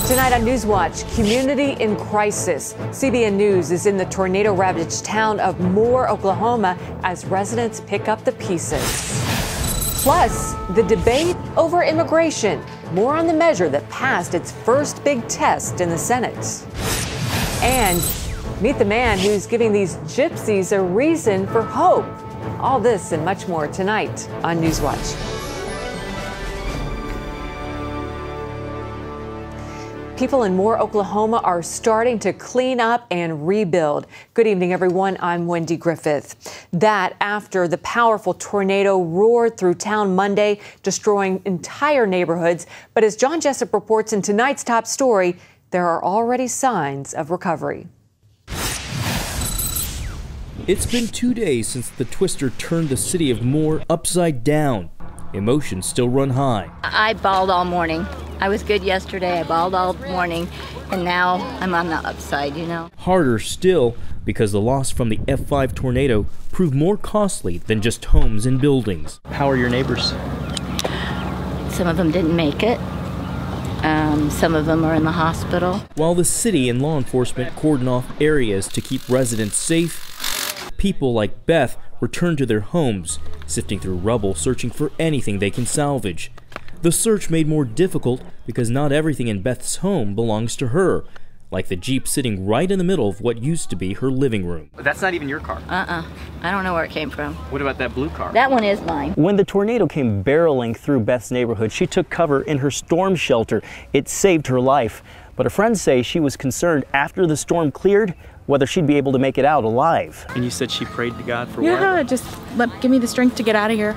Tonight on NewsWatch, community in crisis. CBN News is in the tornado-ravaged town of Moore, Oklahoma, as residents pick up the pieces. Plus, the debate over immigration. More on the measure that passed its first big test in the Senate. And meet the man who's giving these gypsies a reason for hope. All this and much more tonight on NewsWatch. People in Moore, Oklahoma are starting to clean up and rebuild. Good evening, everyone. I'm Wendy Griffith. That after the powerful tornado roared through town Monday, destroying entire neighborhoods. But as John Jessup reports in tonight's top story, there are already signs of recovery. It's been 2 days since the twister turned the city of Moore upside down. Emotions still run high. I bawled all morning. I was good yesterday, I bawled all morning, and now I'm on the upside, you know. Harder still, because the loss from the F5 tornado proved more costly than just homes and buildings. How are your neighbors? Some of them didn't make it. Some of them are in the hospital. While the city and law enforcement cordon off areas to keep residents safe, people like Beth return to their homes, sifting through rubble, searching for anything they can salvage. The search made more difficult because not everything in Beth's home belongs to her, like the Jeep sitting right in the middle of what used to be her living room. That's not even your car. I don't know where it came from. What about that blue car? That one is mine. When the tornado came barreling through Beth's neighborhood, she took cover in her storm shelter. It saved her life. But her friends say she was concerned after the storm cleared whether she'd be able to make it out alive. And you said she prayed to God for what? Yeah, just give me the strength to get out of here.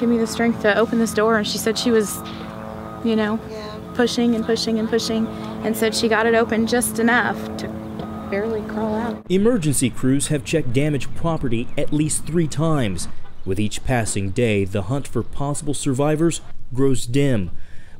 Give me the strength to open this door. And she said she was, pushing and pushing and pushing, and said she got it open just enough to barely crawl out. Emergency crews have checked damaged property at least 3 times. With each passing day, the hunt for possible survivors grows dim.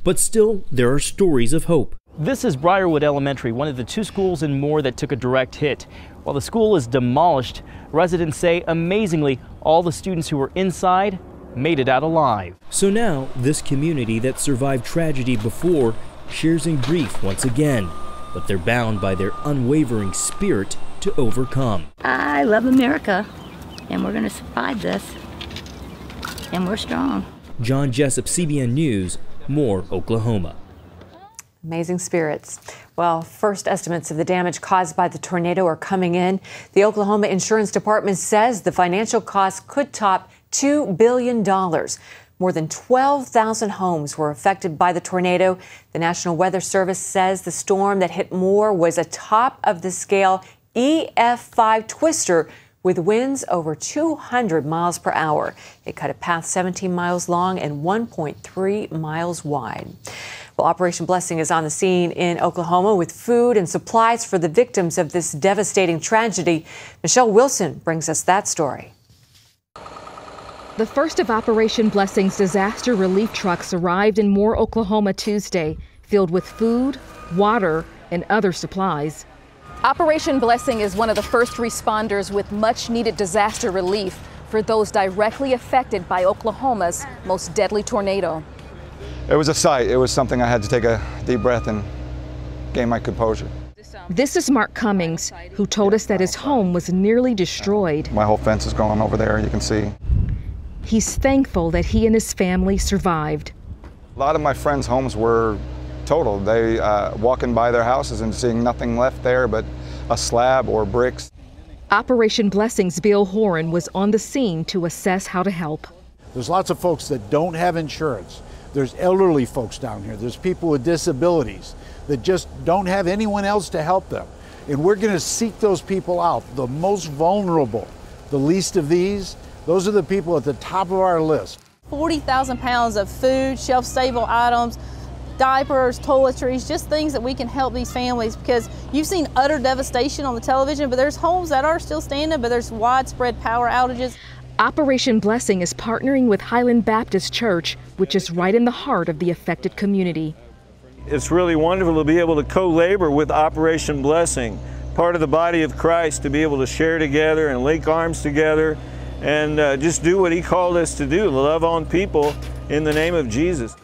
But still, there are stories of hope. This is Briarwood Elementary, one of the 2 schools in Moore that took a direct hit. While the school is demolished, residents say, amazingly, all the students who were inside made it out alive. So now, this community that survived tragedy before shares in grief once again, but they're bound by their unwavering spirit to overcome. I love America, and we're going to survive this, and we're strong. John Jessup, CBN News, Moore, Oklahoma. Amazing spirits. Well, first estimates of the damage caused by the tornado are coming in. The Oklahoma Insurance Department says the financial cost could top $2 billion. More than 12,000 homes were affected by the tornado. The National Weather Service says the storm that hit Moore was a top-of-the-scale EF5 twister with winds over 200 miles per hour. It cut a path 17 miles long and 1.3 miles wide. Well, Operation Blessing is on the scene in Oklahoma with food and supplies for the victims of this devastating tragedy. Michelle Wilson brings us that story. The first of Operation Blessing's disaster relief trucks arrived in Moore, Oklahoma Tuesday, filled with food, water, and other supplies. Operation Blessing is one of the first responders with much-needed disaster relief for those directly affected by Oklahoma's most deadly tornado. It was a sight. It was something I had to take a deep breath and gain my composure. This is Mark Cummings, who told us that his home was nearly destroyed. My whole fence is gone over there, you can see. He's thankful that he and his family survived. A lot of my friends' homes were totaled. They walking by their houses and seeing nothing left there but a slab or bricks. Operation Blessing's Bill Horan was on the scene to assess how to help. There's lots of folks that don't have insurance. There's elderly folks down here. There's people with disabilities that just don't have anyone else to help them. And we're going to seek those people out, the most vulnerable, the least of these. Those are the people at the top of our list. 40,000 pounds of food, shelf-stable items, diapers, toiletries, just things that we can help these families, because you've seen utter devastation on the television, but there's homes that are still standing, but there's widespread power outages. Operation Blessing is partnering with Highland Baptist Church, which is right in the heart of the affected community. It's really wonderful to be able to co-labor with Operation Blessing, part of the body of Christ, to be able to share together and link arms together and just do what He called us to do, love on people in the name of Jesus.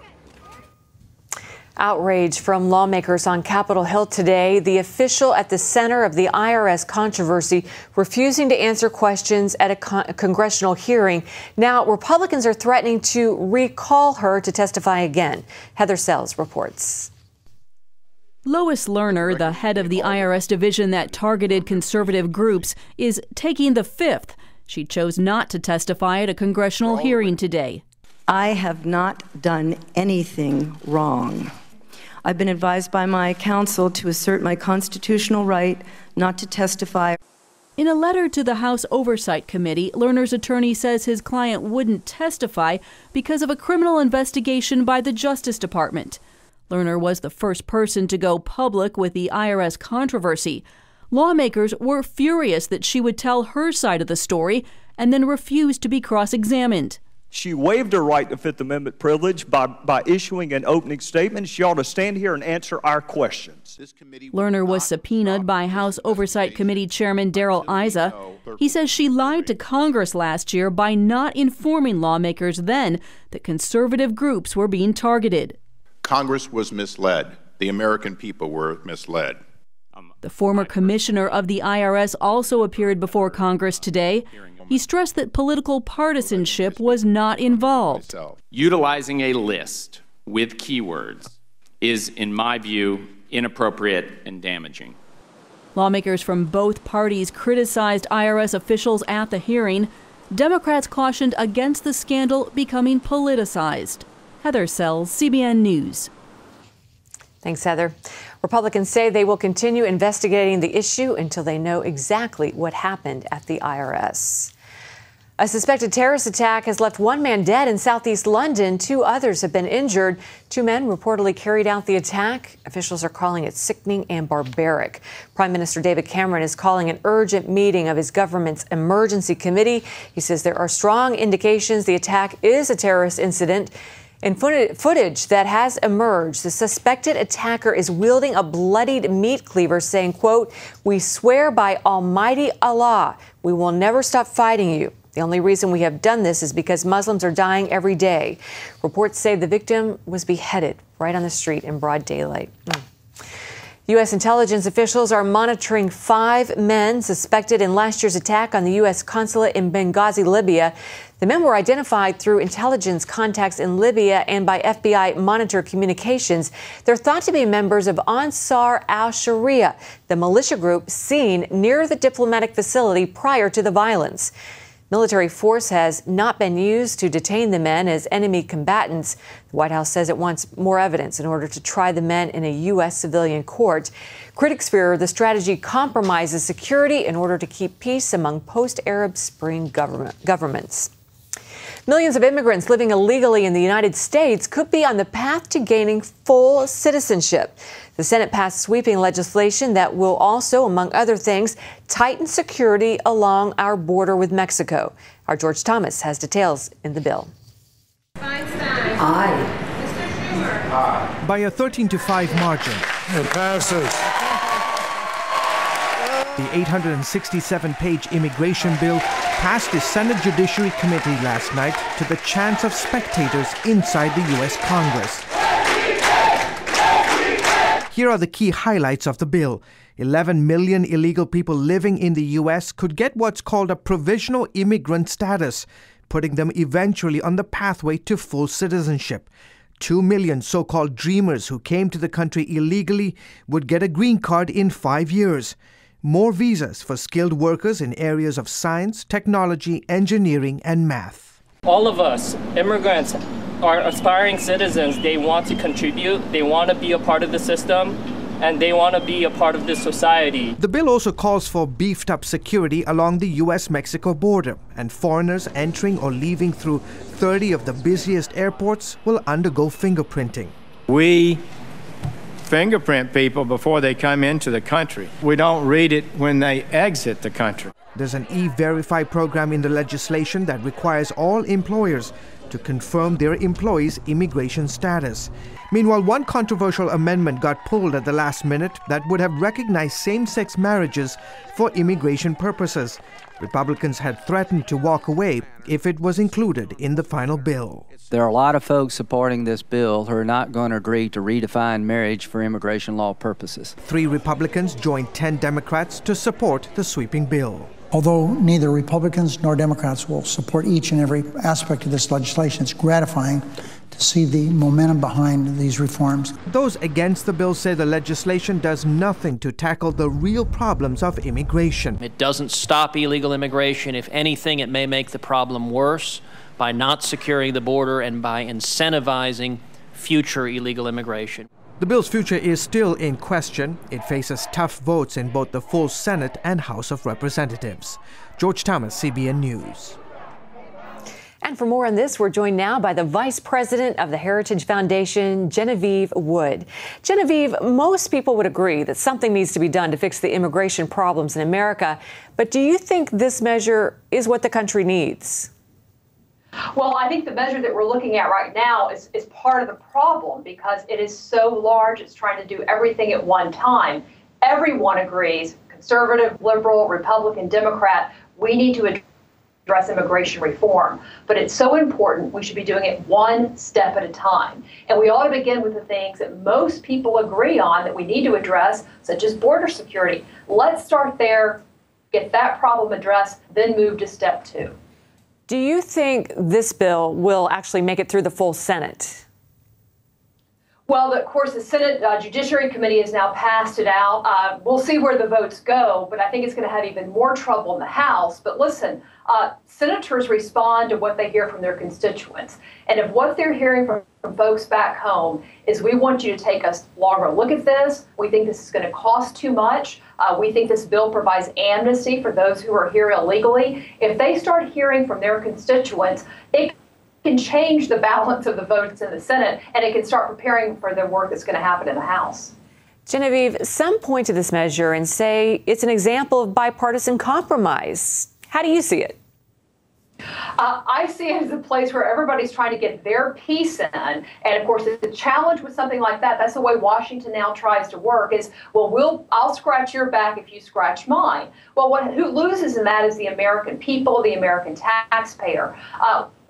Outrage from lawmakers on Capitol Hill today. The official at the center of the IRS controversy refusing to answer questions at a congressional hearing. Now, Republicans are threatening to recall her to testify again. Heather Sells reports. Lois Lerner, the head of the IRS division that targeted conservative groups, is taking the fifth. She chose not to testify at a congressional hearing today. I have not done anything wrong. I've been advised by my counsel to assert my constitutional right not to testify. In a letter to the House Oversight Committee, Lerner's attorney says his client wouldn't testify because of a criminal investigation by the Justice Department. Lerner was the first person to go public with the IRS controversy. Lawmakers were furious that she would tell her side of the story and then refused to be cross-examined. She waived her right to Fifth Amendment privilege by issuing an opening statement. She ought to stand here and answer our questions. Lerner was subpoenaed by House Oversight Committee Chairman Darrell Issa. He says she lied to Congress last year by not informing lawmakers then that conservative groups were being targeted. Congress was misled. The American people were misled. The former commissioner of the IRS also appeared before Congress today. He stressed that political partisanship was not involved. Utilizing a list with keywords is, in my view, inappropriate and damaging. Lawmakers from both parties criticized IRS officials at the hearing. Democrats cautioned against the scandal becoming politicized. Heather Sells, CBN News. Thanks, Heather. Republicans say they will continue investigating the issue until they know exactly what happened at the IRS. A suspected terrorist attack has left one man dead in southeast London. 2 others have been injured. 2 men reportedly carried out the attack. Officials are calling it sickening and barbaric. Prime Minister David Cameron is calling an urgent meeting of his government's emergency committee. He says there are strong indications the attack is a terrorist incident. In footage that has emerged, the suspected attacker is wielding a bloodied meat cleaver, saying, quote, "We swear by Almighty Allah, we will never stop fighting you. The only reason we have done this is because Muslims are dying every day." Reports say the victim was beheaded right on the street in broad daylight. U.S. intelligence officials are monitoring 5 men suspected in last year's attack on the U.S. consulate in Benghazi, Libya. The men were identified through intelligence contacts in Libya and by FBI monitor communications. They're thought to be members of Ansar al-Sharia, the militia group seen near the diplomatic facility prior to the violence. Military force has not been used to detain the men as enemy combatants. The White House says it wants more evidence in order to try the men in a U.S. civilian court. Critics fear the strategy compromises security in order to keep peace among post-Arab Spring governments. Millions of immigrants living illegally in the United States could be on the path to gaining full citizenship. The Senate passed sweeping legislation that will also, among other things, tighten security along our border with Mexico. Our George Thomas has details in the bill. Aye. Mr. Schumer. Aye. By a 13-5 margin. It passes. The 867-page immigration bill passed the Senate Judiciary Committee last night to the chants of spectators inside the U.S. Congress. Here are the key highlights of the bill. 11 million illegal people living in the U.S. could get what's called a provisional immigrant status, putting them eventually on the pathway to full citizenship. 2 million so-called dreamers who came to the country illegally would get a green card in 5 years. More visas for skilled workers in areas of science, technology, engineering, and math. All of us, immigrants, are aspiring citizens. They want to contribute, they want to be a part of the system, and they want to be a part of this society. The bill also calls for beefed up security along the U.S.-Mexico border, and foreigners entering or leaving through 30 of the busiest airports will undergo fingerprinting. We fingerprint people before they come into the country. We don't read it when they exit the country. There's an E-Verify program in the legislation that requires all employers to confirm their employees' immigration status. Meanwhile, one controversial amendment got pulled at the last minute that would have recognized same-sex marriages for immigration purposes. Republicans had threatened to walk away if it was included in the final bill. There are a lot of folks supporting this bill who are not going to agree to redefine marriage for immigration law purposes. 3 Republicans joined 10 Democrats to support the sweeping bill. Although neither Republicans nor Democrats will support each and every aspect of this legislation, it's gratifying to see the momentum behind these reforms. Those against the bill say the legislation does nothing to tackle the real problems of immigration. It doesn't stop illegal immigration. If anything, it may make the problem worse by not securing the border and by incentivizing future illegal immigration. The bill's future is still in question. It faces tough votes in both the full Senate and House of Representatives. George Thomas, CBN News. And for more on this, we're joined now by the Vice President of the Heritage Foundation, Genevieve Wood. Genevieve, most people would agree that something needs to be done to fix the immigration problems in America. But do you think this measure is what the country needs? Well, I think the measure that we're looking at right now is part of the problem because it is so large. It's trying to do everything at one time. Everyone agrees, conservative, liberal, Republican, Democrat, we need to address immigration reform. But it's so important, we should be doing it one step at a time. And we ought to begin with the things that most people agree on that we need to address, such as border security. Let's start there, get that problem addressed, then move to step 2. Do you think this bill will actually make it through the full Senate? Well, of course, the Senate Judiciary Committee has now passed it out. We'll see where the votes go, but I think it's going to have even more trouble in the House. But listen, senators respond to what they hear from their constituents. And if what they're hearing from folks back home is we want you to take a longer look at this, we think this is going to cost too much, we think this bill provides amnesty for those who are here illegally. If they start hearing from their constituents, it can change the balance of the votes in the Senate, and it can start preparing for the work that's going to happen in the House. Genevieve, some point to this measure and say it's an example of bipartisan compromise. How do you see it? I see it as a place where everybody's trying to get their piece in. And of course, the challenge with something like that, that's the way Washington now tries to work is, well, I'll scratch your back if you scratch mine. Well, who loses in that is the American people, the American taxpayer.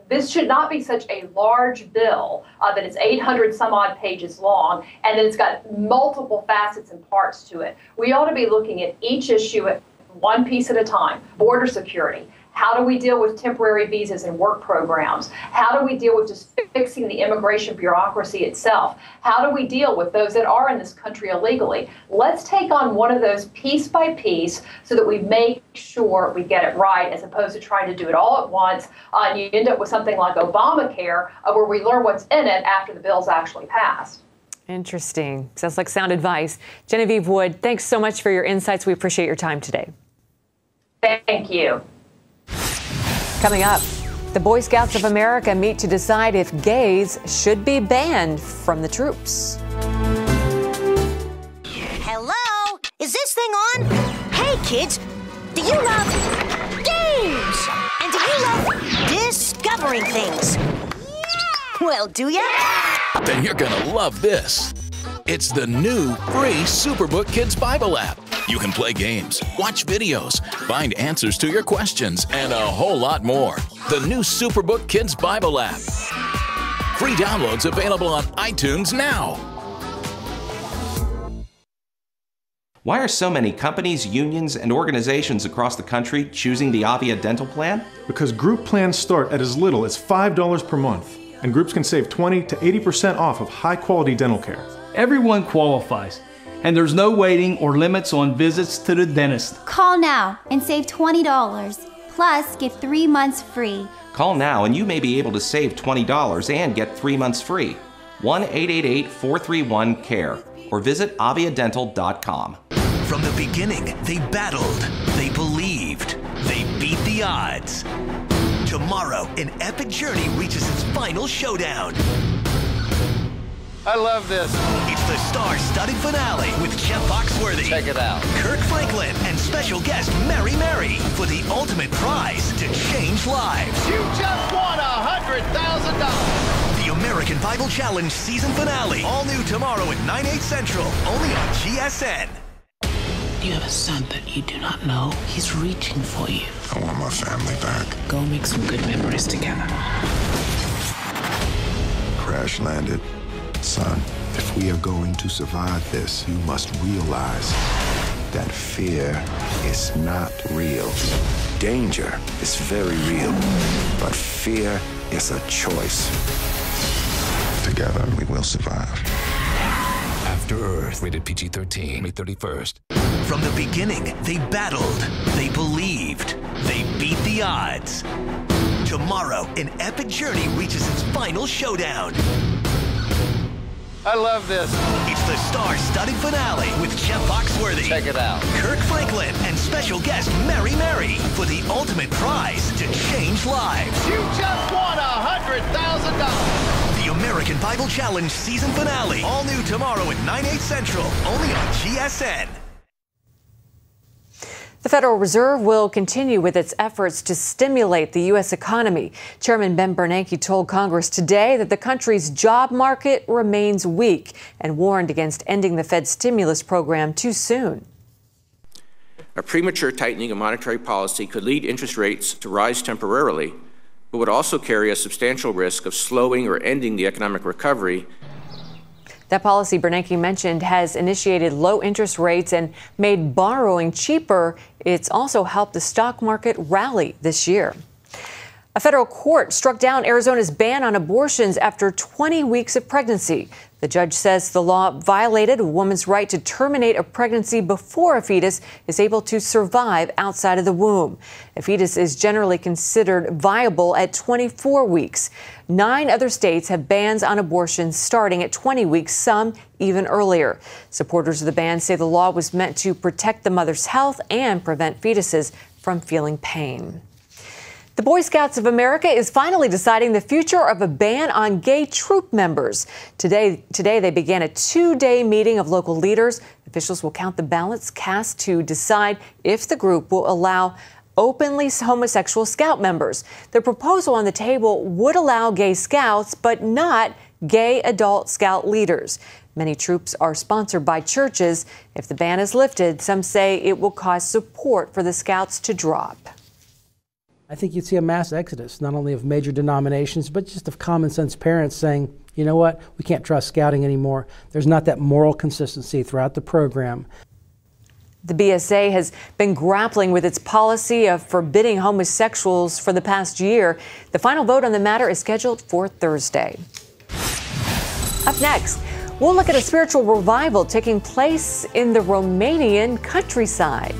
This should not be such a large bill that it's 800 some odd pages long and that it's got multiple facets and parts to it. We ought to be looking at each issue at one piece at a time. Border security. How do we deal with temporary visas and work programs? How do we deal with just fixing the immigration bureaucracy itself? How do we deal with those that are in this country illegally? Let's take on one of those piece by piece so that we make sure we get it right as opposed to trying to do it all at once. And you end up with something like Obamacare where we learn what's in it after the bill's actually passed. Interesting. Sounds like sound advice. Genevieve Wood, thanks so much for your insights. We appreciate your time today. Thank you. Coming up, the Boy Scouts of America meet to decide if gays should be banned from the troops. Hello? Is this thing on? Hey, kids, do you love games? And do you love discovering things? Well, do ya? Then you're gonna love this. It's the new free Superbook Kids Bible app. You can play games, watch videos, find answers to your questions, and a whole lot more. The new Superbook Kids Bible app. Free downloads available on iTunes now. Why are so many companies, unions, and organizations across the country choosing the Avia Dental Plan? Because group plans start at as little as $5 per month, and groups can save 20 to 80% off of high-quality dental care. Everyone qualifies, and there's no waiting or limits on visits to the dentist. Call now and save $20, plus get 3 months free. Call now and you may be able to save $20 and get 3 months free. 1-888-431-CARE or visit aviadental.com. From the beginning, they battled, they believed, they beat the odds. Tomorrow, an epic journey reaches its final showdown. I love this. It's the star-studded finale with Jeff Foxworthy. Check it out. Kirk Franklin and special guest Mary Mary for the ultimate prize to change lives. You just won $100,000. The American Bible Challenge season finale. All new tomorrow at 9/8 Central. Only on GSN. You have a son that you do not know. He's reaching for you. I want my family back. Go make some good memories together. Crash landed. Son, if we are going to survive this, you must realize that fear is not real. Danger is very real, but fear is a choice. Together, we will survive. After Earth, rated PG-13, May 31st. From the beginning, they battled, they believed, they beat the odds. Tomorrow, an epic journey reaches its final showdown. I love this. It's the star-studded finale with Jeff Foxworthy. Check it out. Kirk Franklin and special guest Mary for the ultimate prize to change lives. You just won $100,000. The American Bible Challenge season finale. All new tomorrow at 9/8 Central. Only on GSN. The Federal Reserve will continue with its efforts to stimulate the U.S. economy. Chairman Ben Bernanke told Congress today that the country's job market remains weak and warned against ending the Fed's stimulus program too soon. A premature tightening of monetary policy could lead interest rates to rise temporarily, but would also carry a substantial risk of slowing or ending the economic recovery. That policy Bernanke mentioned has initiated low interest rates and made borrowing cheaper. It's also helped the stock market rally this year. A federal court struck down Arizona's ban on abortions after 20 weeks of pregnancy. The judge says the law violated a woman's right to terminate a pregnancy before a fetus is able to survive outside of the womb. A fetus is generally considered viable at 24 weeks. 9 other states have bans on abortions starting at 20 weeks, some even earlier. Supporters of the ban say the law was meant to protect the mother's health and prevent fetuses from feeling pain. The Boy Scouts of America is finally deciding the future of a ban on gay troop members. Today they began a 2-day meeting of local leaders. Officials will count the ballots cast to decide if the group will allow openly homosexual scout members. The proposal on the table would allow gay scouts, but not gay adult scout leaders. Many troops are sponsored by churches. If the ban is lifted, some say it will cause support for the scouts to drop. I think you'd see a mass exodus, not only of major denominations, but just of common sense parents saying, you know what, we can't trust scouting anymore. There's not that moral consistency throughout the program. The BSA has been grappling with its policy of forbidding homosexuals for the past year. The final vote on the matter is scheduled for Thursday. Up next, we'll look at a spiritual revival taking place in the Romanian countryside.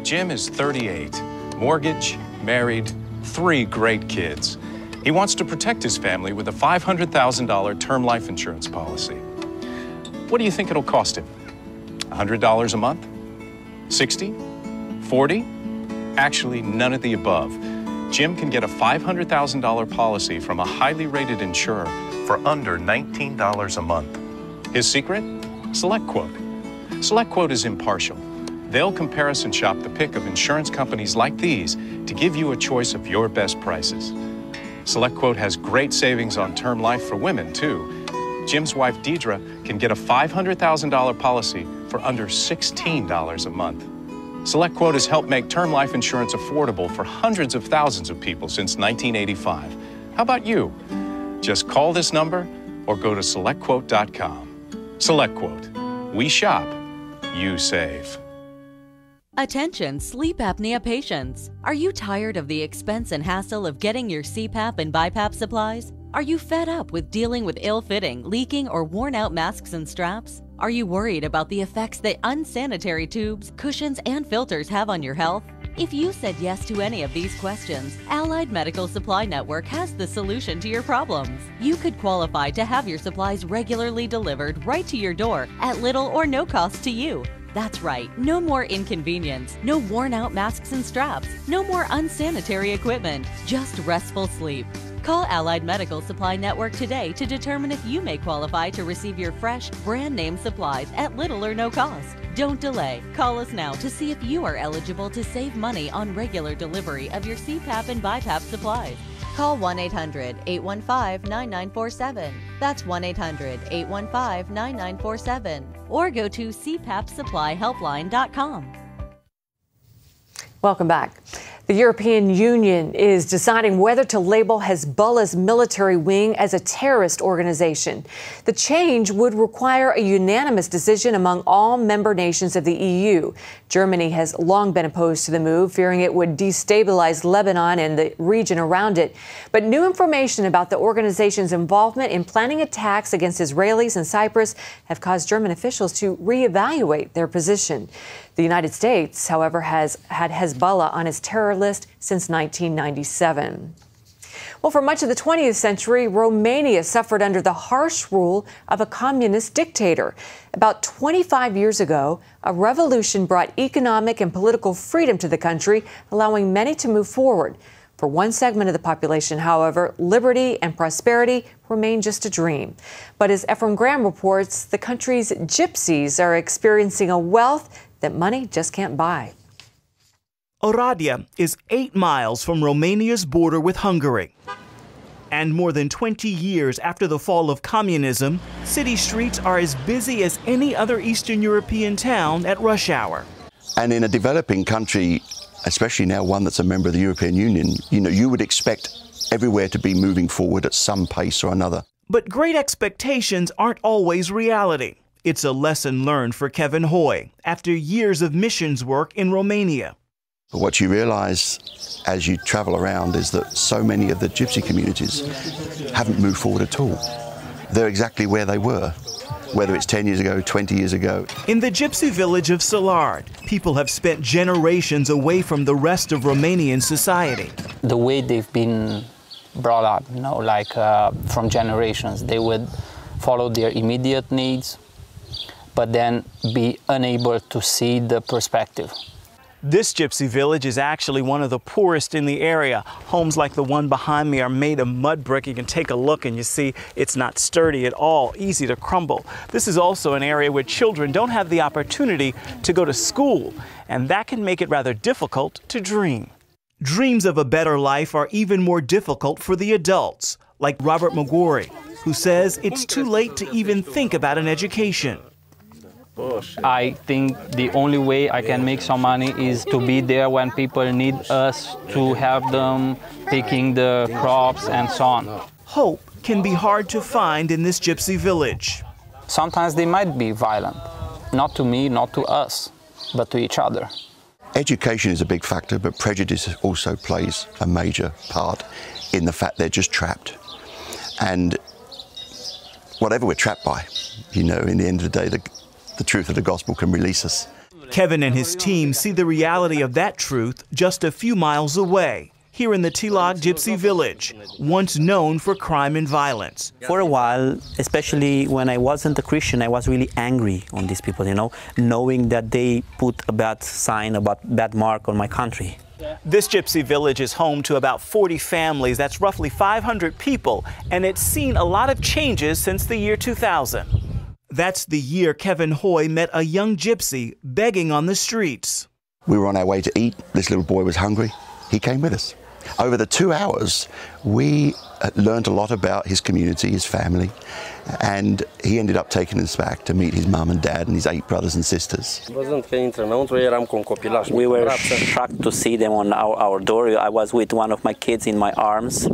Jim is 38, mortgage, married, 3 great kids. He wants to protect his family with a $500,000 term life insurance policy. What do you think it'll cost him? $100 a month? 60? 40? Actually, none of the above. Jim can get a $500,000 policy from a highly rated insurer for under $19 a month. His secret? SelectQuote. SelectQuote is impartial. They'll comparison shop the pick of insurance companies like these to give you a choice of your best prices. SelectQuote has great savings on term life for women, too. Jim's wife, Deidre, can get a $500,000 policy for under $16 a month. SelectQuote has helped make term life insurance affordable for hundreds of thousands of people since 1985. How about you? Just call this number or go to SelectQuote.com. SelectQuote. We shop, you save. Attention sleep apnea patients. Are you tired of the expense and hassle of getting your CPAP and BiPAP supplies? Are you fed up with dealing with ill-fitting, leaking, or worn-out masks and straps? Are you worried about the effects that unsanitary tubes, cushions, and filters have on your health? If you said yes to any of these questions, Allied Medical Supply Network has the solution to your problems. You could qualify to have your supplies regularly delivered right to your door at little or no cost to you. That's right, no more inconvenience, no worn-out masks and straps, no more unsanitary equipment, just restful sleep. Call Allied Medical Supply Network today to determine if you may qualify to receive your fresh, brand-name supplies at little or no cost. Don't delay. Call us now to see if you are eligible to save money on regular delivery of your CPAP and BiPAP supplies. Call 1-800-815-9947. That's 1-800-815-9947. Or go to cpapsupplyhelpline.com. Welcome back. The European Union is deciding whether to label Hezbollah's military wing as a terrorist organization. The change would require a unanimous decision among all member nations of the EU. Germany has long been opposed to the move, fearing it would destabilize Lebanon and the region around it. But new information about the organization's involvement in planning attacks against Israelis in Cyprus have caused German officials to reevaluate their position. The United States, however, has had Hezbollah on its terror list since 1997. Well, for much of the 20th century, Romania suffered under the harsh rule of a communist dictator. About 25 years ago, a revolution brought economic and political freedom to the country, allowing many to move forward. For one segment of the population, however, liberty and prosperity remain just a dream. But as Ephraim Graham reports, the country's gypsies are experiencing a wealth that money just can't buy. Oradea is 8 miles from Romania's border with Hungary. And more than 20 years after the fall of communism, city streets are as busy as any other Eastern European town at rush hour. And in a developing country, especially now one that's a member of the European Union, you would expect everywhere to be moving forward at some pace or another. But great expectations aren't always reality. It's a lesson learned for Kevin Hoy after years of missions work in Romania. But what you realize as you travel around is that so many of the gypsy communities haven't moved forward at all. They're exactly where they were, whether it's 10 years ago, 20 years ago. In the gypsy village of Salard, people have spent generations away from the rest of Romanian society. The way they've been brought up, from generations, they would follow their immediate needs, but then be unable to see the perspective. This gypsy village is actually one of the poorest in the area. Homes like the one behind me are made of mud brick. You can take a look and you see it's not sturdy at all, easy to crumble. This is also an area where children don't have the opportunity to go to school, and that can make it rather difficult to dream. Dreams of a better life are even more difficult for the adults, like Robert Magori, who says it's too late to even think about an education. I think the only way I can make some money is to be there when people need us to help them picking the crops and so on. Hope can be hard to find in this gypsy village. Sometimes they might be violent, not to me, not to us, but to each other. Education is a big factor, but prejudice also plays a major part in the fact they're just trapped. And whatever we're trapped by, in the end of the day, the truth of the gospel can release us. Kevin and his team see the reality of that truth just a few miles away, here in the Tilag Gypsy Village, once known for crime and violence. For a while, especially when I wasn't a Christian, I was really angry on these people, knowing that they put a bad sign, a bad mark on my country. This gypsy village is home to about 40 families. That's roughly 500 people, and it's seen a lot of changes since the year 2000. That's the year Kevin Hoy met a young gypsy begging on the streets. We were on our way to eat. This little boy was hungry. He came with us. Over the 2 hours, we learned a lot about his community, his family, and he ended up taking us back to meet his mum and dad and his 8 brothers and sisters. We were shocked to see them on our door. I was with one of my kids in my arms.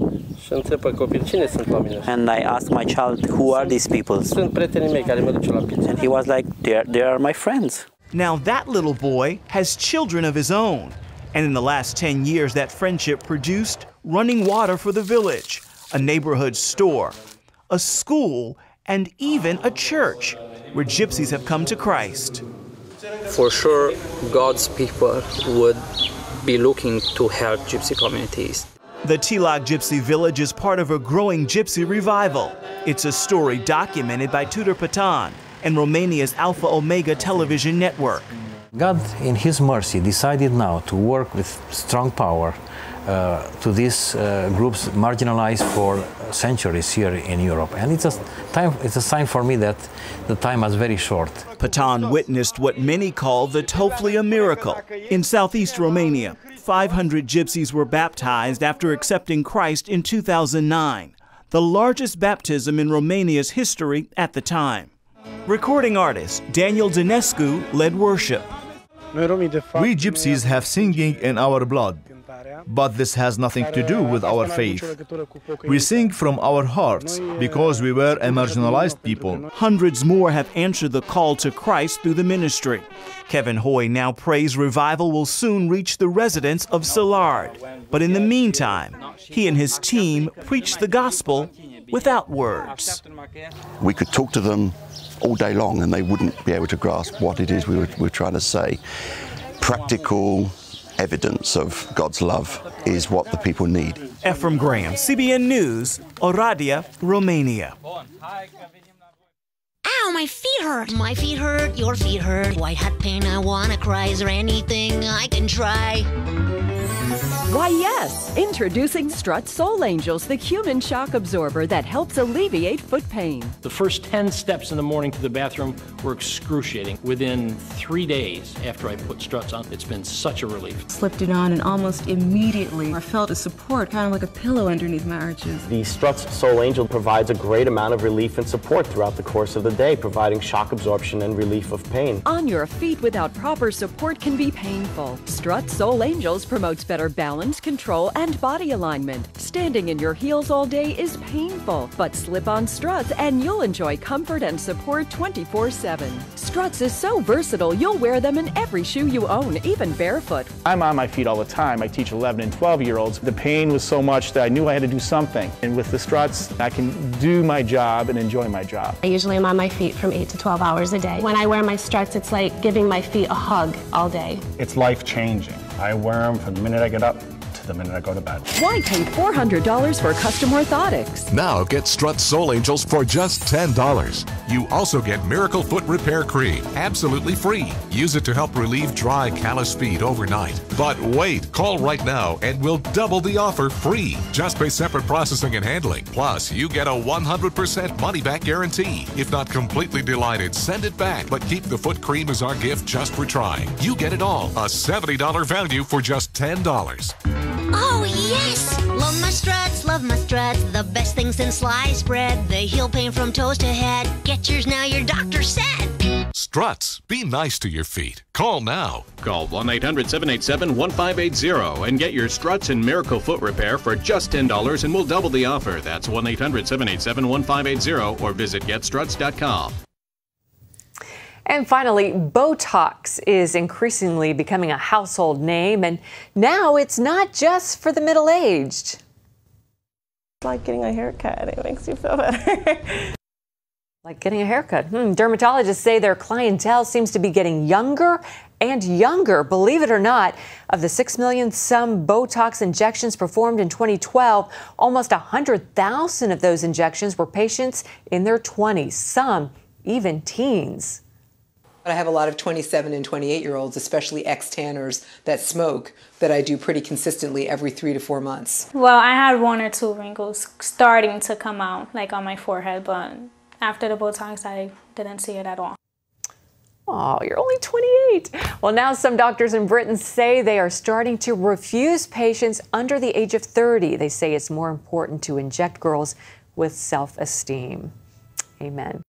And I asked my child, who are these people? And he was like, they are my friends. Now that little boy has children of his own. And in the last 10 years, that friendship produced running water for the village, a neighborhood store, a school, and even a church where gypsies have come to Christ. For sure, God's people would be looking to help gypsy communities. The Tilag Gypsy Village is part of a growing gypsy revival. It's a story documented by Tudor Patan and Romania's Alpha Omega television network. God, in His mercy, decided now to work with strong power to these groups marginalized for centuries here in Europe. And it's a sign for me that the time is very short. Patan witnessed what many call the Toflia miracle. In southeast Romania, 500 gypsies were baptized after accepting Christ in 2009, the largest baptism in Romania's history at the time. Recording artist Daniel Dinescu led worship. We gypsies have singing in our blood, but this has nothing to do with our faith. We sing from our hearts because we were a marginalized people. Hundreds more have answered the call to Christ through the ministry. Kevin Hoy now prays revival will soon reach the residents of Szilard. But in the meantime, he and his team preach the gospel without words. We could talk to them all day long and they wouldn't be able to grasp what it is we're trying to say. Practical evidence of God's love is what the people need. Ephraim Graham, CBN News, Oradea, Romania. Ow, my feet hurt. My feet hurt, your feet hurt. White hot pain, I wanna cry. Is there anything I can try? Why, yes! Introducing Strut Soul Angels, the human shock absorber that helps alleviate foot pain. The first 10 steps in the morning to the bathroom were excruciating. Within 3 days after I put Struts on, it's been such a relief. Slipped it on and almost immediately I felt a support, kind of like a pillow underneath my arches. The Struts Soul Angel provides a great amount of relief and support throughout the course of the day, providing shock absorption and relief of pain. On your feet without proper support can be painful. Strut Soul Angels promotes better balance, control, and body alignment. Standing in your heels all day is painful, but slip on Struts and you'll enjoy comfort and support 24/7. Struts is so versatile, you'll wear them in every shoe you own, even barefoot. I'm on my feet all the time. I teach 11 and 12-year-olds. The pain was so much that I knew I had to do something. And with the Struts, I can do my job and enjoy my job. I usually am on my feet from 8 to 12 hours a day. When I wear my Struts, it's like giving my feet a hug all day. It's life-changing. I wear them from the minute I get up the minute I go to bed. Why pay $400 for custom orthotics? Now get Strut Soul Angels for just $10. You also get Miracle Foot Repair Cream, absolutely free. Use it to help relieve dry, callous feet overnight. But wait, call right now and we'll double the offer free. Just pay separate processing and handling. Plus, you get a 100% money-back guarantee. If not completely delighted, send it back. But keep the foot cream as our gift just for trying. You get it all. A $70 value for just $10. Oh, yes! Love my Struts, love my Struts. The best thing since sliced bread. They heal pain from toes to head. Get yours now, your doctor said. Struts, be nice to your feet. Call now. Call 1-800-787-1580 and get your Struts and Miracle Foot Repair for just $10 and we'll double the offer. That's 1-800-787-1580 or visit getstruts.com. And finally, Botox is increasingly becoming a household name, and now it's not just for the middle-aged. It's like getting a haircut. It makes you feel better. Like getting a haircut. Dermatologists say their clientele seems to be getting younger and younger. Believe it or not, of the 6 million some Botox injections performed in 2012, almost 100,000 of those injections were patients in their 20s, some even teens. I have a lot of 27 and 28-year-olds, especially ex-tanners that smoke, that I do pretty consistently every 3 to 4 months. Well, I had 1 or 2 wrinkles starting to come out, like on my forehead, but after the Botox, I didn't see it at all. Oh, you're only 28. Well, now some doctors in Britain say they are starting to refuse patients under the age of 30. They say it's more important to inject girls with self-esteem. Amen.